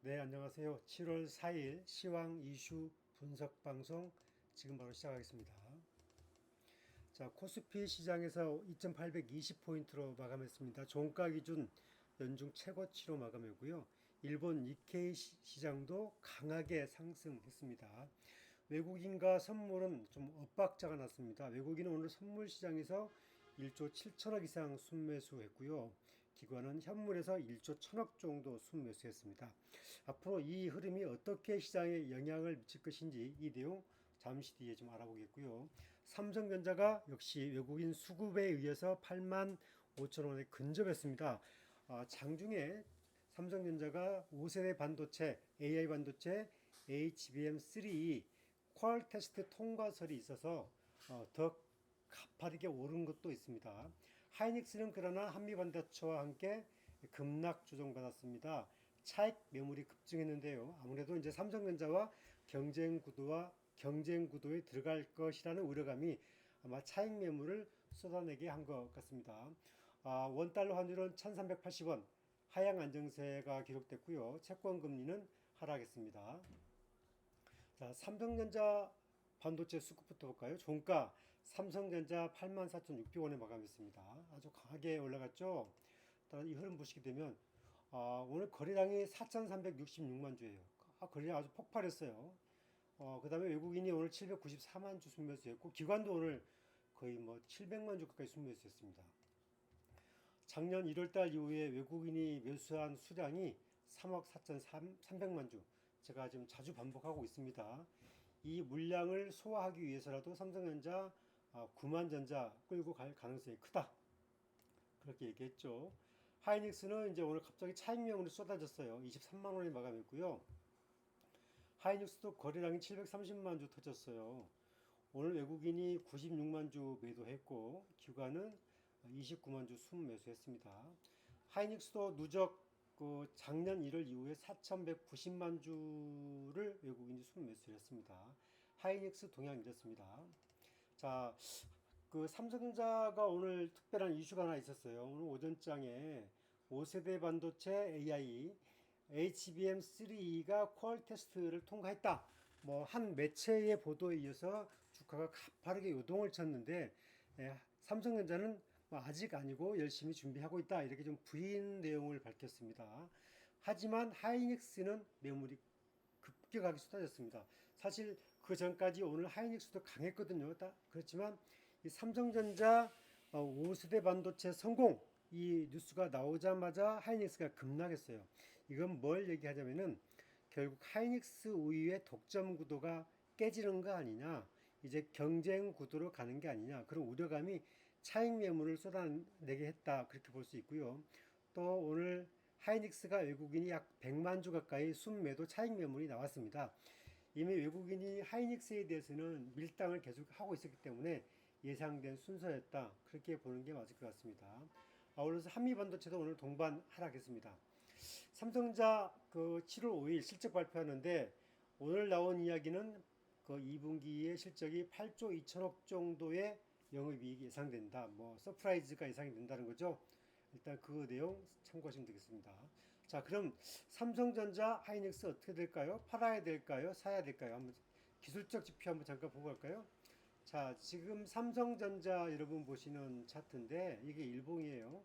네, 안녕하세요. 7월 4일 시황 이슈 분석 방송 지금 바로 시작하겠습니다. 자, 코스피 시장에서 2,820포인트로 마감했습니다. 종가 기준 연중 최고치로 마감했고요. 일본 니케이 시장도 강하게 상승했습니다. 외국인과 선물은 좀 엇박자가 났습니다. 외국인은 오늘 선물 시장에서 1조 7천억 이상 순매수했고요. 기관은 현물에서 1조 1천억 정도 순매수했습니다. 앞으로 이 흐름이 어떻게 시장에 영향을 미칠 것인지 이 내용 잠시 뒤에 좀 알아보겠고요. 삼성전자가 역시 외국인 수급에 의해서 8만 5천 원에 근접했습니다. 장중에 삼성전자가 5세대 반도체, AI 반도체 HBM3 퀄 테스트 통과설이 있어서 더 가파르게 오른 것도 있습니다. 하이닉스는 그러나 한미반도체와 함께 급락 조정받았습니다. 차익 매물이 급증했는데요. 아무래도 이제 삼성전자와 경쟁 구도에 들어갈 것이라는 우려감이 아마 차익 매물을 쏟아내게 한 것 같습니다. 원달러 환율은 1380원, 하향 안정세가 기록됐고요. 채권 금리는 하락했습니다. 자, 삼성전자 반도체 수급부터 볼까요? 종가 삼성전자 84,600원에 마감했습니다. 아주 강하게 올라갔죠. 따라 이 흐름 보시게 되면 오늘 거래량이 4,366만 주예요. 거래량 아주 폭발했어요. 그 다음에 외국인이 오늘 794만 주 순매수했고 기관도 오늘 거의 뭐 700만 주 가까이 순매수했습니다. 작년 1월달 이후에 외국인이 매수한 수량이 3억 4,300만 주. 제가 지금 자주 반복하고 있습니다. 이 물량을 소화하기 위해서라도 삼성전자 9만 전자 끌고 갈 가능성이 크다. 그렇게 얘기했죠. 하이닉스는 이제 오늘 갑자기 차익명으로 쏟아졌어요. 23만 원에 마감했고요. 하이닉스도 거래량이 730만 주 터졌어요. 오늘 외국인이 96만 주 매도했고 기관은 29만 주 순매수했습니다. 하이닉스도 누적 작년 1월 이후에 4,190만 주를 외국인이 순매수를 했습니다. 하이닉스 동향 이렇습니다. 자, 그 삼성전자가 오늘 특별한 이슈가 하나 있었어요. 오늘 오전장에 5세대 반도체 AI HBM3가 퀄 테스트를 통과했다. 뭐 한 매체의 보도에 의해서 주가가 가파르게 요동을 쳤는데 삼성전자는 뭐 아직 아니고 열심히 준비하고 있다. 이렇게 좀 부인 내용을 밝혔습니다. 하지만 하이닉스는 매물이 급격하게 쏟아졌습니다. 사실 그 전까지 오늘 하이닉스도 강했거든요. 그렇지만 이 삼성전자 5세대 반도체 성공 이 뉴스가 나오자마자 하이닉스가 급락했어요. 이건 뭘 얘기하자면은 결국 하이닉스 우위의 독점 구도가 깨지는 거 아니냐, 이제 경쟁 구도로 가는 게 아니냐, 그런 우려감이 차익 매물을 쏟아내게 했다, 그렇게 볼 수 있고요. 또 오늘 하이닉스가 외국인이 약 100만 주 가까이 순매도 차익 매물이 나왔습니다. 이미 외국인이 하이닉스에 대해서는 밀당을 계속 하고 있었기 때문에 예상된 순서였다, 그렇게 보는 게 맞을 것 같습니다. 아울러서 한미반도체도 오늘 동반 하락했습니다. 삼성전자 그 7월 5일 실적 발표하는데 오늘 나온 이야기는 그 2분기의 실적이 8조 2천억 정도의 영업이익이 예상된다. 뭐 서프라이즈가 예상이 된다는 거죠. 일단 그 내용 참고하시면 되겠습니다. 자, 그럼 삼성전자, 하이닉스 어떻게 될까요? 팔아야 될까요? 사야 될까요? 한번 기술적 지표 한번 잠깐 보고 갈까요? 자, 지금 삼성전자 여러분 보시는 차트인데 이게 일봉이에요.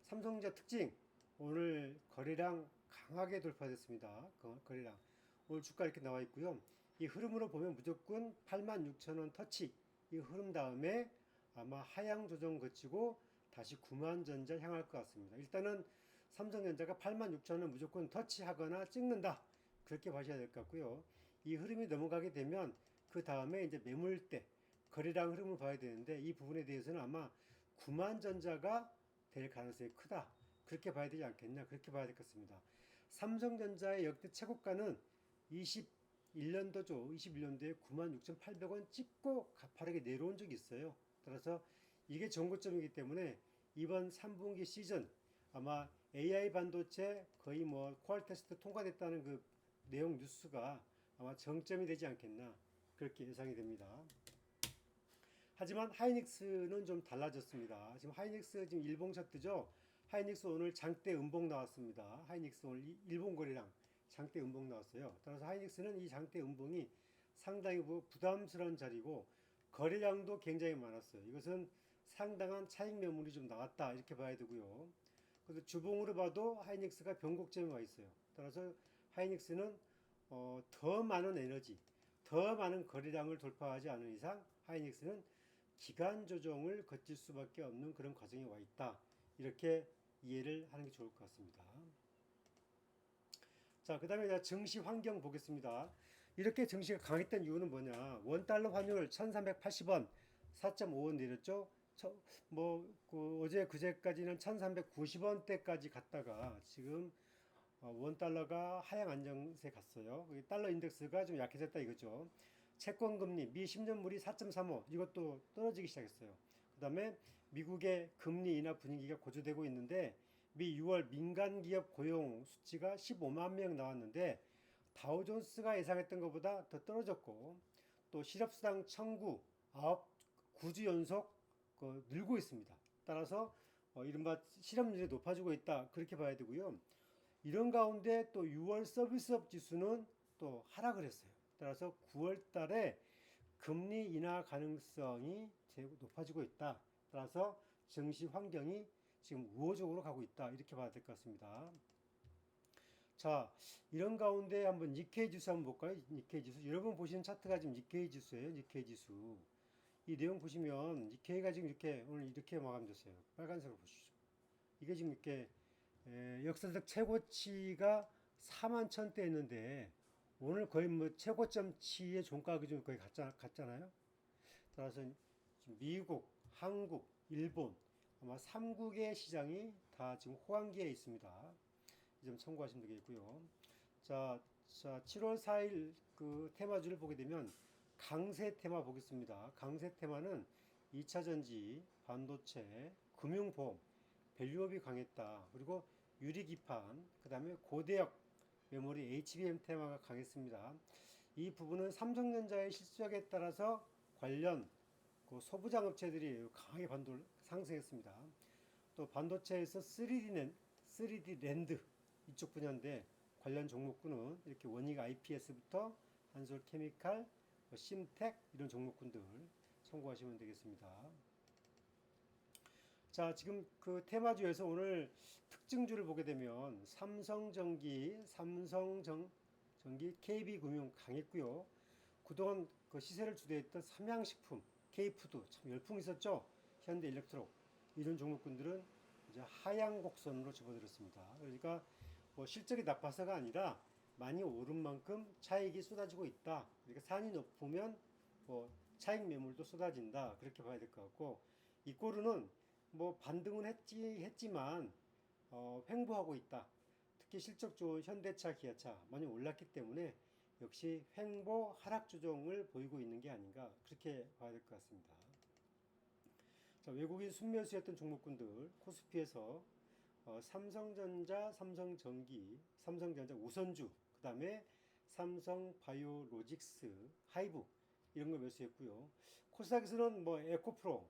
삼성전자 특징, 오늘 거래량 강하게 돌파됐습니다. 거래량. 오늘 주가 이렇게 나와 있고요. 이 흐름으로 보면 무조건 86,000원 터치. 이 흐름 다음에 아마 하향 조정 거치고 다시 9만 전자 향할 것 같습니다. 일단은 삼성전자가 86,000원 무조건 터치하거나 찍는다. 그렇게 봐셔야 될 것 같고요. 이 흐름이 넘어가게 되면 그 다음에 이제 매물대, 거래량 흐름을 봐야 되는데 이 부분에 대해서는 아마 9만 전자가 될 가능성이 크다. 그렇게 봐야 되지 않겠냐. 그렇게 봐야 될 것 같습니다. 삼성전자의 역대 최고가는 21년도죠. 21년도에 96,800원 찍고 가파르게 내려온 적이 있어요. 따라서 이게 전고점이기 때문에 이번 3분기 시즌 아마 AI 반도체 거의 뭐 퀄 테스트 통과됐다는 그 내용 뉴스가 아마 정점이 되지 않겠나. 그렇게 예상이 됩니다. 하지만 하이닉스는 좀 달라졌습니다. 지금 하이닉스 지금 일봉 차트죠. 하이닉스 오늘 장대 음봉 나왔습니다. 하이닉스 오늘 일본 거래량 장대 음봉 나왔어요. 따라서 하이닉스는 이 장대 음봉이 상당히 부담스러운 자리고 거래량도 굉장히 많았어요. 이것은 상당한 차익 매물이 좀 나왔다 이렇게 봐야 되고요. 그래서 주봉으로 봐도 하이닉스가 변곡점에 와 있어요. 따라서 하이닉스는 더 많은 에너지, 더 많은 거래량을 돌파하지 않은 이상 하이닉스는 기간 조정을 거칠 수밖에 없는 그런 과정에 와 있다. 이렇게 이해를 하는 게 좋을 것 같습니다. 자, 그 다음에 증시 환경 보겠습니다. 이렇게 증시가 강했던 이유는 뭐냐? 원달러 환율 1380원, 4.5원 내렸죠? 어제 그제까지는 1390원대까지 갔다가 지금 원달러가 하향 안정세 갔어요. 달러 인덱스가 좀 약해졌다 이거죠. 채권 금리, 미 10년물이 4.35 이것도 떨어지기 시작했어요. 그 다음에 미국의 금리 인하 분위기가 고조되고 있는데 미 6월 민간 기업 고용 수치가 15만 명 나왔는데 다우존스가 예상했던 것보다 더 떨어졌고 또 실업수당 청구 9주 연속 늘고 있습니다. 따라서 이른바 실업률이 높아지고 있다 그렇게 봐야 되고요. 이런 가운데 또 6월 서비스업 지수는 또 하락을 했어요. 따라서 9월 달에 금리 인하 가능성이 높아지고 있다. 따라서 증시 환경이 지금 우호적으로 가고 있다. 이렇게 봐야 될 것 같습니다. 자, 이런 가운데 한번 니케이 지수 한번 볼까요? 니케이 지수. 여러분 보시는 차트가 지금 니케이 지수예요. 니케이 지수. 이 내용 보시면 니케이가 지금 이렇게 오늘 이렇게 마감됐어요. 빨간색으로 보시죠. 이게 지금 이렇게 역사적 최고치가 4만 천대였는데 오늘 거의 최고점치의 종가 기준 거의 갔잖아요. 따라서 미국, 한국, 일본 아마 3국의 시장이 다 지금 호황기에 있습니다. 이 점 참고하시면 되겠고요. 자, 7월 4일 그 테마주를 보게 되면 강세 테마 보겠습니다. 강세 테마는 2차 전지, 반도체, 금융보험, 밸류업이 강했다. 그리고 유리기판, 그 다음에 고대역 메모리 HBM 테마가 강했습니다. 이 부분은 삼성전자의 실적에 따라서 관련 소부장 업체들이 강하게 상승했습니다. 또 반도체에서 3D 랜드 이쪽 분야인데 관련 종목군은 이렇게 원익 IPS부터 한솔케미칼, 심텍 이런 종목군들 참고하시면 되겠습니다. 자, 지금 그 테마주에서 오늘 특징주를 보게 되면 삼성전기, KB금융 강했고요. 그동안 그 시세를 주도했던 삼양식품, K푸드 참 열풍 있었죠. 현대일렉트로 이런 종목군들은 이제 하향 곡선으로 접어들었습니다. 그러니까 실적이 나빠서가 아니라 많이 오른 만큼 차익이 쏟아지고 있다. 그러니까 산이 높으면 차익 매물도 쏟아진다. 그렇게 봐야 될 것 같고 이 꼬르는 반등은 했지만 횡보하고 있다. 특히 실적 좋은 현대차, 기아차 많이 올랐기 때문에 역시 횡보 하락 조정을 보이고 있는 게 아닌가 그렇게 봐야 될 것 같습니다. 자, 외국인 순매수였던 종목군들 코스피에서 삼성전자, 삼성전기, 삼성전자 우선주, 그 다음에 삼성바이오로직스, 하이브 이런 거 매수했고요. 코스닥에서는 에코프로,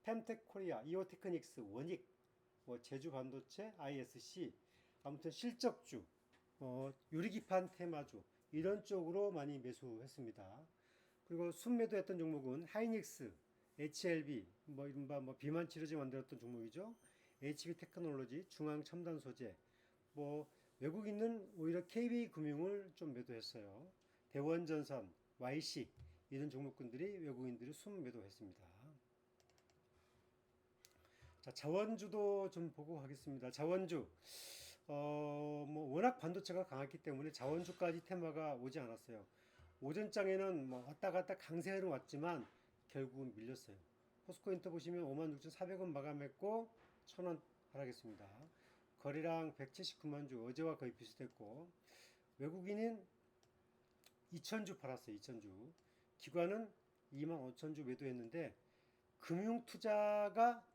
펜텍코리아, 이오테크닉스, 원익, 제주반도체, ISC 아무튼 실적주, 유리기판 테마주 이런 쪽으로 많이 매수했습니다. 그리고 순매도했던 종목은 하이닉스, HLB, 이른바 비만 치료제 만들었던 종목이죠. HB 테크놀로지, 중앙첨단 소재, 외국인은 오히려 KB금융을 좀 매도했어요. 대원전선, YC 이런 종목군들이 외국인들이 순매도했습니다. 자, 자원주도 좀 보고 가겠습니다. 자원주, 워낙 반도체가 강했기 때문에 자원주까지 테마가 오지 않았어요. 오전장에는 왔다 갔다 강세로 왔지만 결국은 밀렸어요. 포스코인터 보시면 56,400원 마감했고 1,000원 하락했습니다. 거래량 179만 주, 어제와 거의 비슷했고 외국인은 2,000주 팔았어요. 2,000주. 기관은 25,000주 매도했는데 금융투자가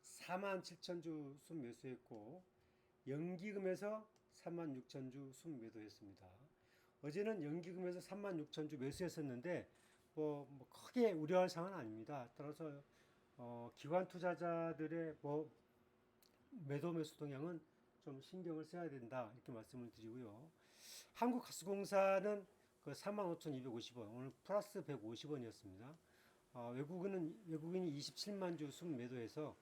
47,000주 순 매수했고 연기금에서 36,000주 순 매도했습니다. 어제는 연기금에서 36,000주 매수했었는데 크게 우려할 상황은 아닙니다. 따라서 기관 투자자들의 매도 매수 동향은 좀 신경을 써야 된다 이렇게 말씀을 드리고요. 한국가스공사는 그 45,250원, 오늘 플러스 150원이었습니다. 외국인이 27만 주 순매도해서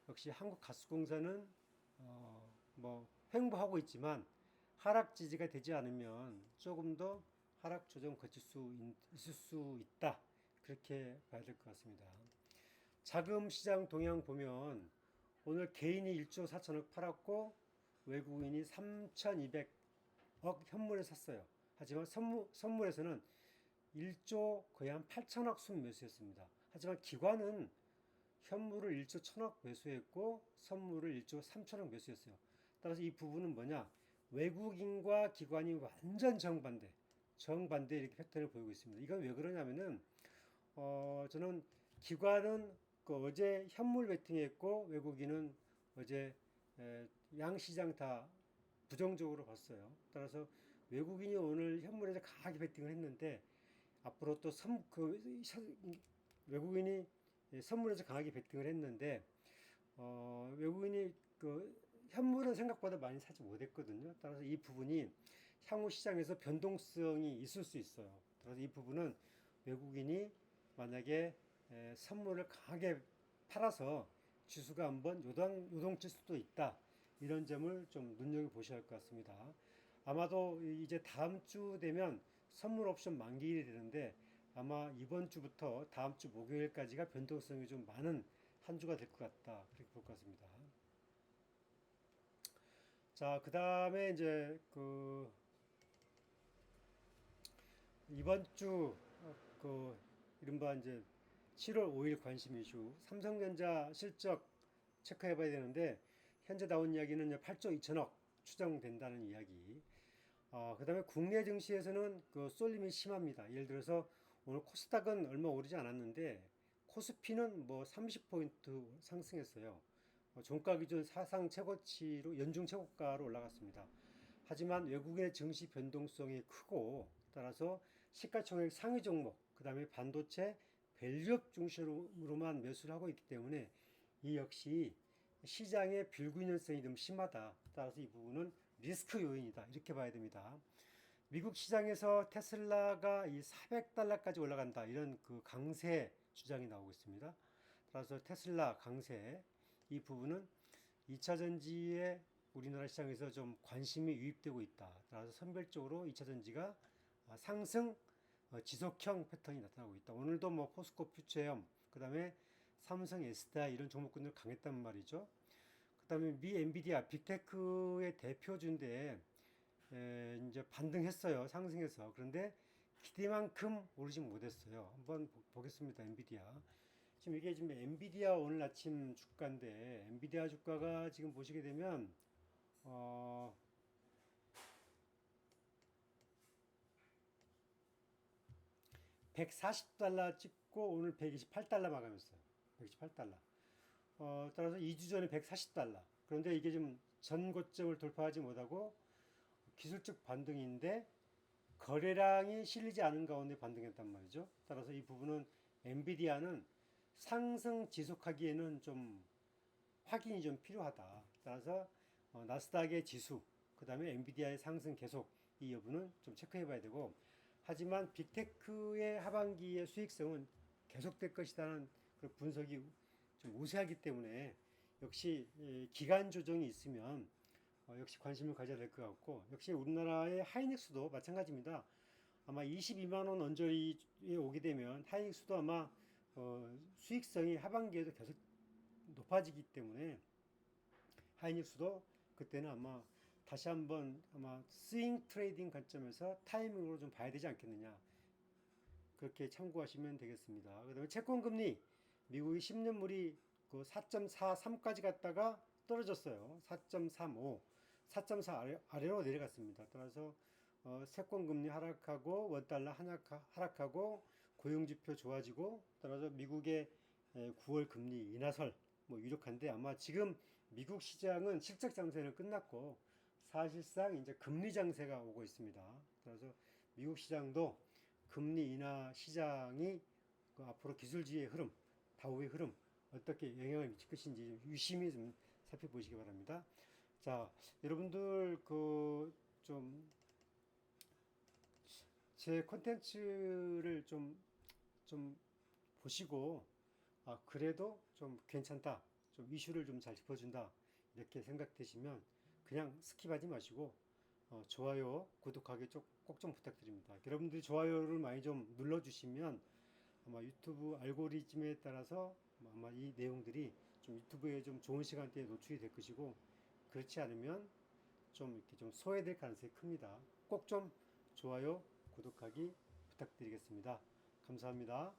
역시 한국가스공사는 뭐 횡보하고 있지만 하락 지지가 되지 않으면 조금 더 하락 조정 거칠 수 있을 수 있다. 그렇게 봐야 될 것 같습니다. 자금 시장 동향 보면 오늘 개인이 1조 4천억 팔았고 외국인이 3,200억 현물에 샀어요. 하지만 선물에서는 1조 거의 한 8천억 순매수였습니다. 하지만 기관은 현물을 1조 1천억 매수했고 선물을 1조 3천억 매수했어요. 따라서 이 부분은 뭐냐? 외국인과 기관이 완전 정반대 이렇게 패턴을 보이고 있습니다. 이건 왜 그러냐면은 저는 기관은 그 어제 현물 베팅했고 외국인은 어제 양시장 다 부정적으로 봤어요. 따라서 외국인이 오늘 현물에서 강하게 베팅을 했는데 앞으로 또 외국인이 선물에서 강하게 베팅을 했는데 외국인이 그 현물은 생각보다 많이 사지 못했거든요. 따라서 이 부분이 향후 시장에서 변동성이 있을 수 있어요. 따라서 이 부분은 외국인이 만약에 선물을 강하게 팔아서 지수가 한번 요동칠 수도 있다. 이런 점을 좀 눈여겨보셔야 할 것 같습니다. 아마도 이제 다음 주 되면 선물 옵션 만기일이 되는데 아마 이번 주부터 다음 주 목요일까지가 변동성이 좀 많은 한 주가 될 것 같다. 그렇게 볼 것 같습니다. 자, 그 다음에 이제 이번 주 이른바 이제 7월 5일 관심 이슈 삼성전자 실적 체크해 봐야 되는데 현재 나온 이야기는 8조 2천억 추정된다는 이야기. 그 다음에 국내 증시에서는 그 쏠림이 심합니다. 예를 들어서 오늘 코스닥은 얼마 오르지 않았는데 코스피는 뭐 30포인트 상승했어요. 종가 기준 사상 최고치로 연중 최고가로 올라갔습니다. 하지만 외국의 증시 변동성이 크고 따라서 시가총액 상위 종목, 그 다음에 반도체, 밸류업 중심으로만 매수를 하고 있기 때문에 이 역시 시장의 불균형성이 좀 심하다. 따라서 이 부분은 리스크 요인이다. 이렇게 봐야 됩니다. 미국 시장에서 테슬라가 이 400달러까지 올라간다. 이런 그 강세 주장이 나오고 있습니다. 따라서 테슬라 강세 이 부분은 2차 전지에 우리나라 시장에서 좀 관심이 유입되고 있다. 따라서 선별적으로 2차 전지가 상승 지속형 패턴이 나타나고 있다. 오늘도 뭐 포스코 퓨처엠, 그 다음에 삼성 SDI 이런 종목군들 강했단 말이죠. 그 다음에 미 엔비디아 빅테크의 대표주인데 이제 반등했어요. 상승해서. 그런데 기대만큼 오르지 못했어요. 한번 보겠습니다. 엔비디아. 지금 이게 지금 엔비디아 오늘 아침 주가인데 엔비디아 주가가 지금 보시게 되면 140달러 찍고 오늘 128달러 마감했어요. 128달러. 따라서 2주 전에 140달러. 그런데 이게 좀 전고점을 돌파하지 못하고 기술적 반등인데 거래량이 실리지 않은 가운데 반등했단 말이죠. 따라서 이 부분은 엔비디아는 상승 지속하기에는 좀 확인이 좀 필요하다. 따라서 나스닥의 지수, 그 다음에 엔비디아의 상승 계속 이 여부는 좀 체크해 봐야 되고 하지만 빅테크의 하반기의 수익성은 계속될 것이라는 그런 분석이 좀 우세하기 때문에 역시 기간 조정이 있으면 역시 관심을 가져야 될 것 같고 역시 우리나라의 하이닉스도 마찬가지입니다. 아마 22만 원 언저리에 오게 되면 하이닉스도 아마 수익성이 하반기에도 계속 높아지기 때문에 하이닉스도 그때는 아마 다시 한번 아마 스윙 트레이딩 관점에서 타이밍으로 좀 봐야 되지 않겠느냐 그렇게 참고하시면 되겠습니다. 그 다음에 채권 금리 미국이 10년물이 그 4.43까지 갔다가 떨어졌어요. 4.35 4.4 아래로 내려갔습니다. 따라서 채권 금리 하락하고 원달러 하락하고 고용지표 좋아지고 따라서 미국의 9월 금리 인하설 뭐 유력한데 아마 지금 미국 시장은 실적 장세는 끝났고 사실상 이제 금리 장세가 오고 있습니다. 그래서 미국 시장도 금리 인하 시장이 그 앞으로 기술주의의 흐름, 다우의 흐름 어떻게 영향을 미칠 것인지 유심히 좀 살펴보시기 바랍니다. 자, 여러분들 그 좀 제 콘텐츠를 좀 보시고, 그래도 좀 괜찮다, 좀 이슈를 좀 잘 짚어준다, 이렇게 생각되시면 그냥 스킵하지 마시고, 좋아요, 구독하기 꼭 좀 부탁드립니다. 여러분들이 좋아요를 많이 좀 눌러주시면 아마 유튜브 알고리즘에 따라서 아마 이 내용들이 좀 유튜브에 좀 좋은 시간대에 노출이 될 것이고, 그렇지 않으면 좀 이렇게 좀 소외될 가능성이 큽니다. 꼭 좀 좋아요, 구독하기 부탁드리겠습니다. 감사합니다.